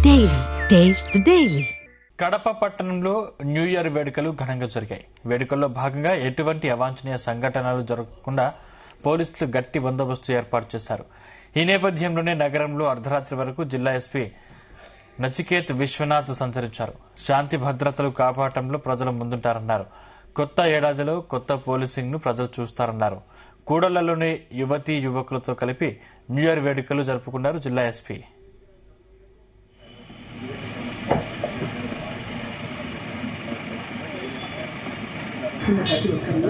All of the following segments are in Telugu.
Daily taste the daily. Kadapa పట్టణంలో న్యూ ఇయర్ వేడుకలు ఘనంగా జరిగాయి. వేడుకల్లో భాగంగా ఎటువంటి అవాంఛనీయ సంఘటనలు జరగకుండా పోలీసులు గట్టి బందోబస్తు ఏర్పాటు చేశారు. ఈ నేపథ్యంలోనే నగరంలో అర్ధరాత్రి వరకు జిల్లా ఎస్పీ నచికేత్ విశ్వనాథ్ సంచరించారు. శాంతి భద్రతలు కాపాడటంలో ప్రజలు ముందుంటారన్నారు. కొత్త ఏడాదిలో కొత్త పోలీసింగ్ ను ప్రజలు చూస్తారన్నారు. కూడళ్లలోని యువతీ యువకులతో కలిపి న్యూ ఇయర్ వేడుకలు జరుపుకున్నారు జిల్లా ఎస్పీ. ప్రతి ఒక్కరిని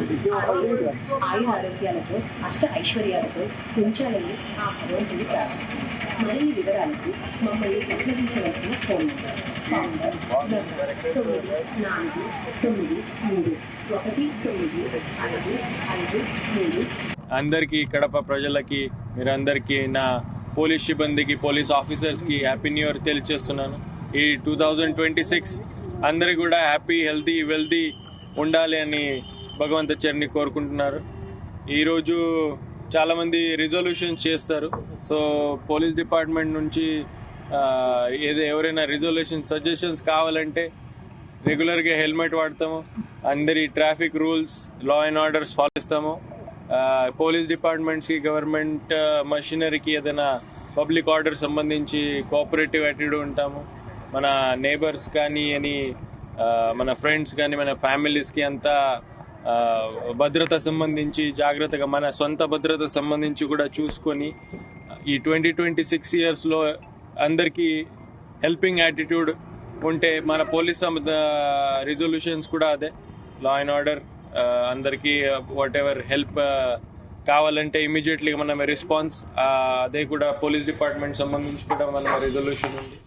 ఆరోగ్యాలతో అష్ట ఐశ్వర్యాలతో ఉంచాలని ఆ భగవంతుని ప్రార్థిస్తుంది. మరి ఈ వివరాలకు మమ్మల్ని సంప్రదించవలసిన ఫోన్ నంబర్ 9493 అందరికీ కడప ప్రజలకి మీరందరికీ నా పోలీస్ సిబ్బందికి పోలీస్ ఆఫీసర్స్కి హ్యాపీ న్యూ ఇయర్ తెలియజేస్తున్నాను. ఈ 2026 అందరికి కూడా హ్యాపీ హెల్తీ వెల్తీ ఉండాలి అని భగవంత చరణి కోరుకుంటున్నారు. ఈరోజు చాలామంది రిజల్యూషన్స్ చేస్తారు. సో పోలీస్ డిపార్ట్మెంట్ నుంచి ఎవరైనా రిజల్యూషన్ సజెషన్స్ కావాలంటే రెగ్యులర్గా హెల్మెట్ వాడతాము, అందరి traffic rules law and orders follow చేస్తాము. పోలీస్ డిపార్ట్మెంట్స్కి గవర్నమెంట్ మషినరీకి ఏదైనా పబ్లిక్ ఆర్డర్ సంబంధించి కోఆపరేటివ్ యాటిట్యూడ్ ఉంటాము. మన నేబర్స్ కానీ మన ఫ్రెండ్స్ కానీ మన ఫ్యామిలీస్కి అంతా భద్రత సంబంధించి జాగ్రత్తగా మన సొంత భద్రత సంబంధించి కూడా చూసుకొని ఈ 2026 ఇయర్స్లో అందరికీ హెల్పింగ్ యాటిట్యూడ్ ఉంటే మన పోలీస్ రిజల్యూషన్స్ కూడా అదే లా అండ్ ఆర్డర్ అందరికీ వాట్ ఎవర్ హెల్ప్ కావాలంటే ఇమీడియట్లీ మనం రెస్పాన్స్ అదే కూడా పోలీస్ డిపార్ట్మెంట్ సంబంధించి కూడా మన రిజల్యూషన్ ఉంది.